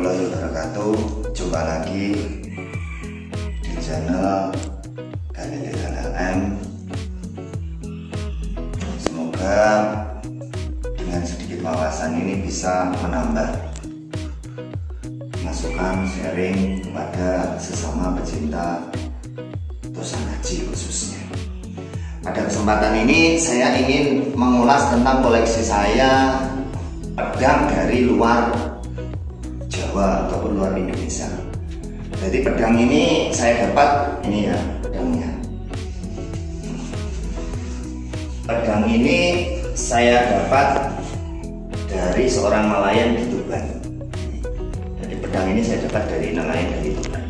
warahmatullahi wabarakatuh. Jumpa lagi di channel Galileo LLM. Semoga dengan sedikit wawasan ini bisa menambah masukan sharing kepada sesama pecinta dosa ngaji khususnya. Pada kesempatan ini saya ingin mengulas tentang koleksi saya pedang dari luar Jawa ataupun luar Indonesia. Jadi pedang ini saya dapat, ini ya pedangnya. Pedang ini saya dapat dari seorang nelayan di Tuban. Jadi pedang ini saya dapat dari nelayan di Tuban.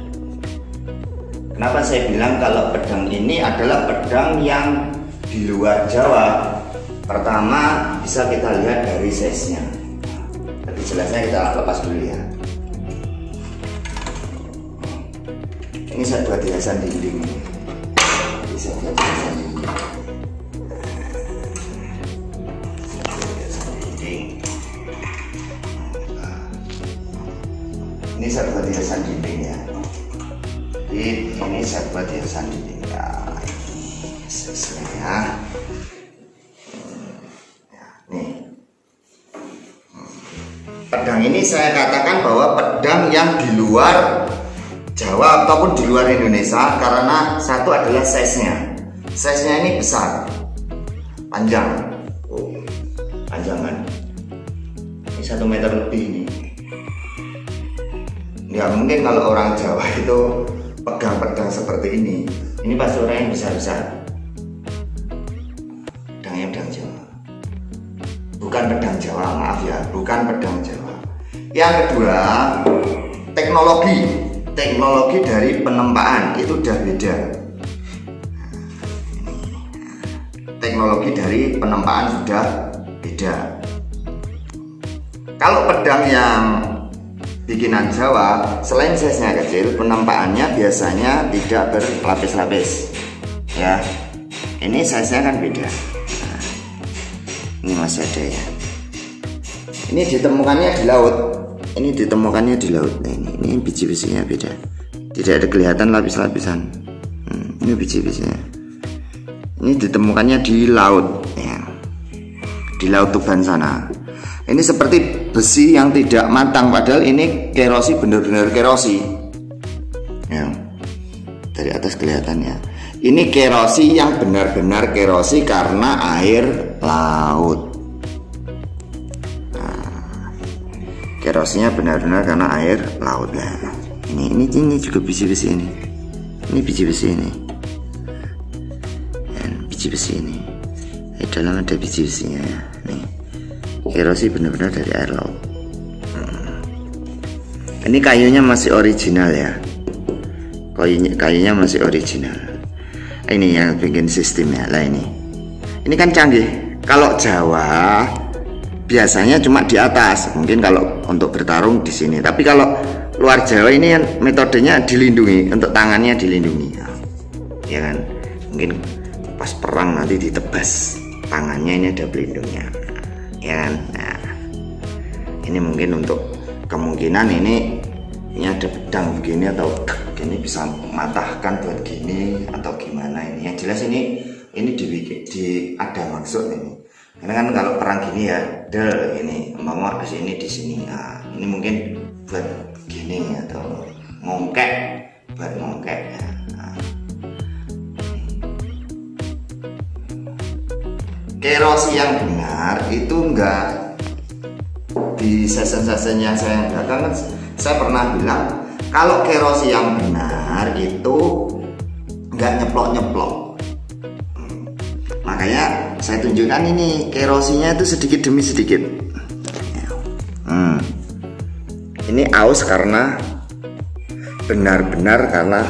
Kenapa saya bilang kalau pedang ini adalah pedang yang di luar Jawa? Pertama bisa kita lihat dari size-nya. Lebih jelasnya kita lepas dulu ya. Ini saya buat hiasan dinding. Bisa buat hiasan dinding. Ini saya buat hiasan dinding ya. Jadi ini saya buat hiasan dinding ya. Selesai ya. Pedang ini saya katakan bahwa pedang yang di luar Jawa ataupun di luar Indonesia karena satu adalah size-nya. Size-nya ini besar, panjang. Oh, panjang kan? Ini 1 meter lebih ini. Ya mungkin kalau orang Jawa itu pegang pedang seperti ini. Ini pasti orang yang besar-besar. Pedangnya pedang Jawa. Bukan pedang Jawa, maaf ya, bukan pedang Jawa. Yang kedua, teknologi dari penempaan itu udah beda. Teknologi dari penempaan sudah beda. Kalau pedang yang bikinan Jawa, selain size-nya kecil, penempaannya biasanya tidak berlapis-lapis. Ya, ini size-nya kan beda. Nah, ini masih ada ya. Ini ditemukannya di laut. Ini ditemukannya di laut. Nah, ini biji-bijinya beda. Tidak ada kelihatan lapis-lapisan. Ini biji-bijinya. Ini ditemukannya di laut, ya. Di laut Tuban sana. Ini seperti besi yang tidak matang, padahal ini kerosi, benar-benar kerosi. Ya. Dari atas kelihatannya. Ini kerosi yang benar-benar kerosi karena air laut. Kerosnya benar-benar karena air laut. Nah, ini juga biji-besi ini. Ini biji-besi ini. Dan biji-besi ini. Di dalam ada biji-besinya ya. Nih. Kerosi benar-benar dari air laut. Ini kayunya masih original ya. Kayunya masih original. Ini yang bikin sistemnya lah ini. Ini kan canggih. Kalau Jawa biasanya cuma di atas, mungkin kalau untuk bertarung di sini. Tapi kalau luar Jawa ini kan metodenya dilindungi, untuk tangannya dilindungi, ya kan? Mungkin pas perang nanti ditebas tangannya, ini ada pelindungnya, ya kan? Nah, ini mungkin untuk kemungkinan ini ada pedang begini atau ini bisa mematahkan buat gini atau gimana ini. Yang jelas ini ada maksud ini. Karena kan kalau perang gini ya, ini mau ke sini di sini. Nah, ini mungkin buat gini atau ngongkek, buat ngongkek. Nah. Kerosi yang benar itu enggak di sesen-sesen yang saya belakang kan saya pernah bilang kalau kerosi yang benar itu enggak nyeplok-nyeplok. Makanya saya tunjukkan ini kerosinya itu sedikit demi sedikit. Ini aus karena benar-benar karena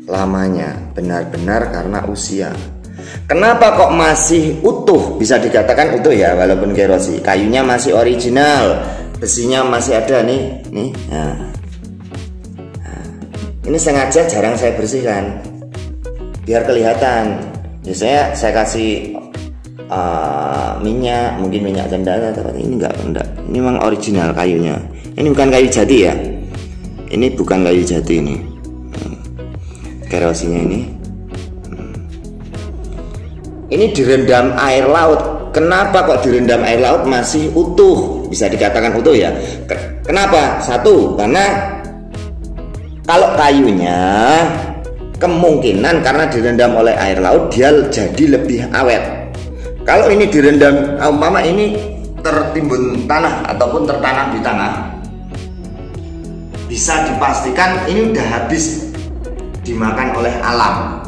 lamanya, benar-benar karena usia. Kenapa kok masih utuh? Bisa dikatakan utuh ya, walaupun kerosi. Kayunya masih original, besinya masih ada nih. Nah. Ini sengaja jarang saya bersihkan biar kelihatan. Biasanya saya kasih minyak, mungkin minyak cendana atau apa. Ini enggak, ini memang original kayunya. Ini bukan kayu jati ya, ini bukan kayu jati ini. Kerosinya ini direndam air laut. Kenapa kok direndam air laut masih utuh, bisa dikatakan utuh ya? Kenapa? Satu, karena kalau kayunya kemungkinan karena direndam oleh air laut dia jadi lebih awet. Kalau ini direndam, umpama ini tertimbun tanah ataupun tertanam di tanah, bisa dipastikan ini udah habis dimakan oleh alam,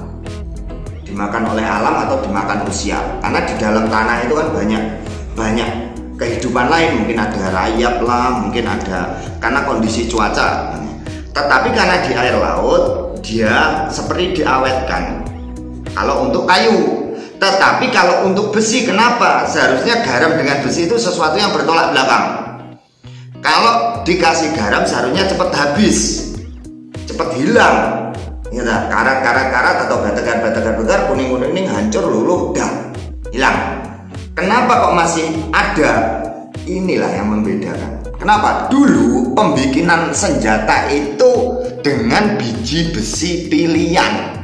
atau dimakan usia. Karena di dalam tanah itu kan banyak kehidupan lain, mungkin ada rayap lah, mungkin ada karena kondisi cuaca. Tetapi karena di air laut dia seperti diawetkan kalau untuk kayu. Tetapi kalau untuk besi, kenapa? Seharusnya garam dengan besi itu sesuatu yang bertolak belakang. Kalau dikasih garam seharusnya cepat habis, cepat hilang. Ya, karat atau bategar kuning hancur, luluh, dah hilang. Kenapa kok masih ada? Inilah yang membedakan. Kenapa? Dulu pembikinan senjata itu dengan biji besi pilihan.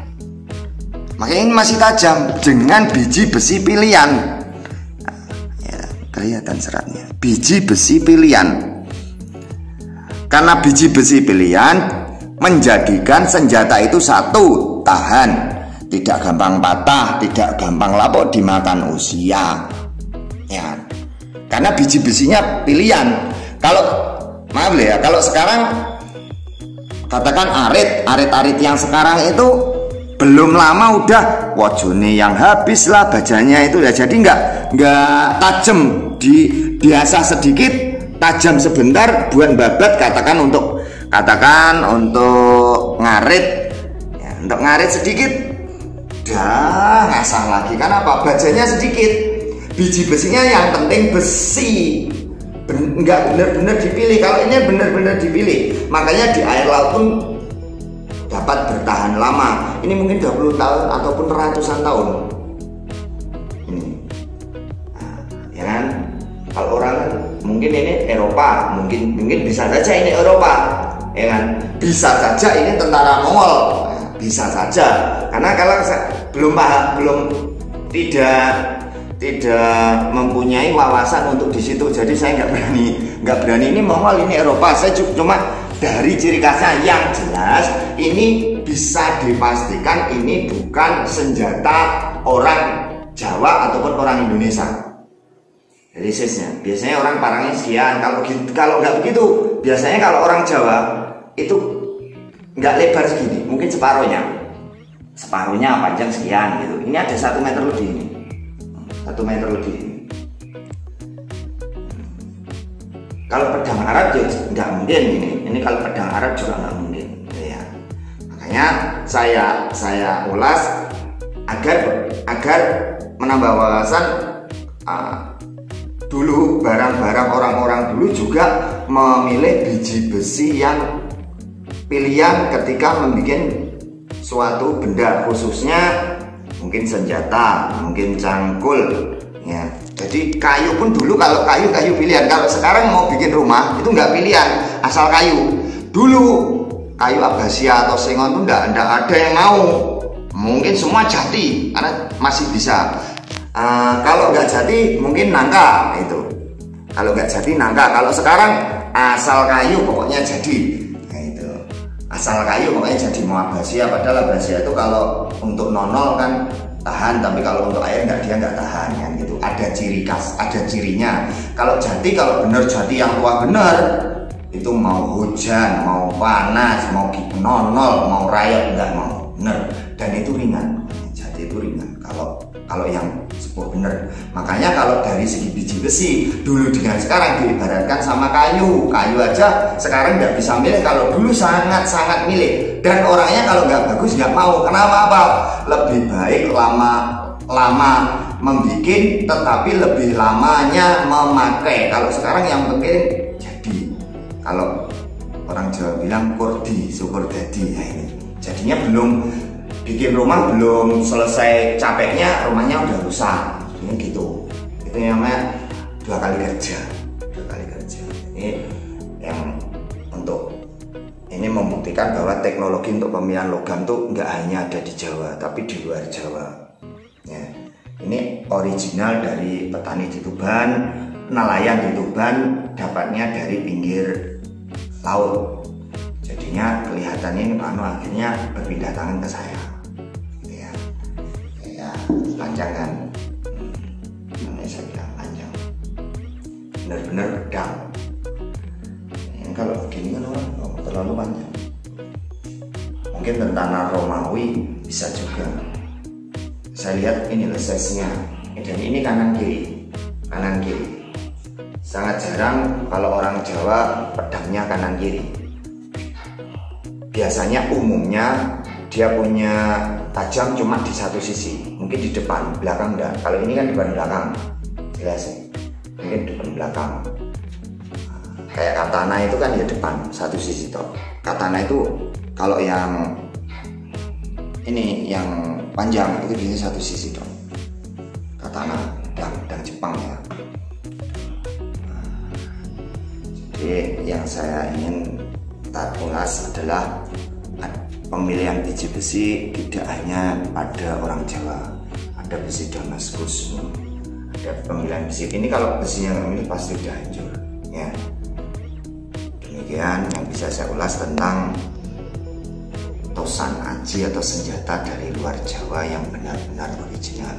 Makanya ini masih tajam dengan biji besi pilihan. Ya, kelihatan seratnya. Biji besi pilihan. Karena biji besi pilihan menjadikan senjata itu satu, tahan, tidak gampang patah, tidak gampang lapuk dimakan usia. Ya. Karena biji besinya pilihan. Kalau maaf ya, kalau sekarang katakan arit yang sekarang itu belum lama udah wajone yang habis lah bajanya itu ya. Jadi nggak tajam, biasa sedikit, tajam sebentar, buat babat katakan untuk ngarit ya, untuk ngarit sedikit dah ngasah lagi. Kenapa? Bajanya sedikit, biji besinya yang penting besi. Nggak benar-benar dipilih. Kalau ini benar-benar dipilih, makanya di air laut pun dapat bertahan lama. Ini mungkin 20 tahun ataupun ratusan tahun ini. Nah, ya kan? Kalau orang mungkin ini Eropa, mungkin bisa saja ini Eropa, ya kan? Bisa saja ini tentara Mongol, bisa saja. Karena kalau tidak mempunyai wawasan untuk di situ, jadi saya nggak berani ini Mongol ini Eropa. Saya cuma dari ciri khasnya yang jelas ini bisa dipastikan ini bukan senjata orang Jawa ataupun orang Indonesia. Jadi biasanya orang parangnya sekian. Kalau nggak begitu, biasanya kalau orang Jawa itu nggak lebar segini, mungkin separuhnya panjang sekian gitu. Ini ada 1 meter lebih ini. 1 meter lebih. Kalau pedang Arab ya nggak mungkin ini. Ini kalau pedang Arab juga nggak mungkin. Ya. Makanya saya ulas agar menambah wawasan. Dulu barang-barang orang-orang dulu juga memilih biji besi yang pilihan ketika membuat suatu benda, khususnya mungkin senjata, mungkin cangkul ya. Jadi kayu pun dulu kalau kayu pilihan. Kalau sekarang mau bikin rumah itu nggak pilihan, asal kayu. Dulu kayu akasia atau sengon itu nggak ada yang mau. Mungkin semua jati karena masih bisa. Kalau nggak jati mungkin nangka itu. Kalau nggak jati nangka. Kalau sekarang asal kayu pokoknya jadi. Nah itu asal kayu pokoknya jadi. Mau akasia, padahal akasia itu kalau untuk nonol kan tahan, tapi kalau untuk air dia nggak tahan kan gitu. Ada ciri khas, ada cirinya. Kalau jati, kalau bener jati yang tua bener itu mau hujan, mau panas, mau nonol, mau rayap nggak mau bener. Dan itu ringan, jati itu ringan. Kalau yang sepuh bener. Makanya kalau dari segi biji besi dulu dengan sekarang diibaratkan sama kayu aja sekarang nggak bisa milih. Kalau dulu sangat milih, dan orangnya kalau nggak bagus nggak mau. Kenapa? Lebih baik lama membikin tetapi lebih lamanya memakai. Kalau sekarang yang penting jadi. Kalau orang Jawa bilang kurdi, syukur dadi. Ya ini jadinya belum bikin rumah, belum selesai capeknya rumahnya udah rusak. Ini gitu. ini namanya 2 kali kerja. Ini yang untuk ini membuktikan bahwa teknologi untuk pemilihan logam tuh nggak hanya ada di Jawa, tapi di luar Jawa. Ya, ini original dari petani di Tuban, nelayan di Tuban, dapatnya dari pinggir laut. Jadinya kelihatan ini akhirnya berpindah tangan ke saya. Gitu ya, panjang kan? Namanya saya bilang panjang. Benar-benar pedang. Kalau begini kan orang terlalu panjang. Mungkin tentara Romawi bisa juga. Saya lihat ini size-nya. Dan ini kanan kiri. Sangat jarang kalau orang Jawa pedangnya kanan kiri. Biasanya umumnya dia punya tajam cuma di satu sisi, mungkin di depan, belakang enggak. Kalau ini kan depan belakang, jelas ya. Mungkin depan belakang. Kayak katana itu kan ya depan satu sisi toh. Katana itu kalau yang ini yang panjang itu biasanya satu sisi toh. Katana pedang Jepang ya. Jadi yang saya ingin kita ulas adalah pemilihan biji besi tidak hanya pada orang Jawa, ada besi Damaskus, ada pemilihan besi. Ini kalau besinya ini pasti sudah hancur ya. Demikian yang bisa saya ulas tentang tosan aji atau senjata dari luar Jawa yang benar-benar original.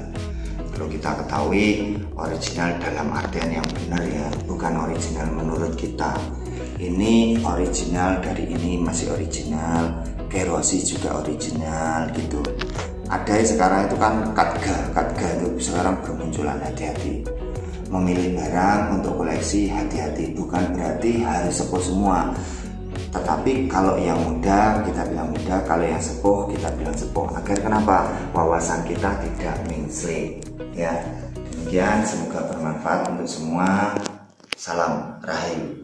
Perlu kita ketahui original dalam artian yang benar ya, bukan original menurut kita. Ini original dari ini masih original, kerosi juga original gitu. Ada sekarang itu kan katga itu sekarang bermunculan, hati-hati. Memilih barang untuk koleksi hati-hati, bukan berarti harus sepuh semua. Tetapi kalau yang muda kita bilang muda, kalau yang sepuh kita bilang sepuh. Agar kenapa? Wawasan kita tidak mengsling. Ya, demikian semoga bermanfaat untuk semua. Salam Rahayu.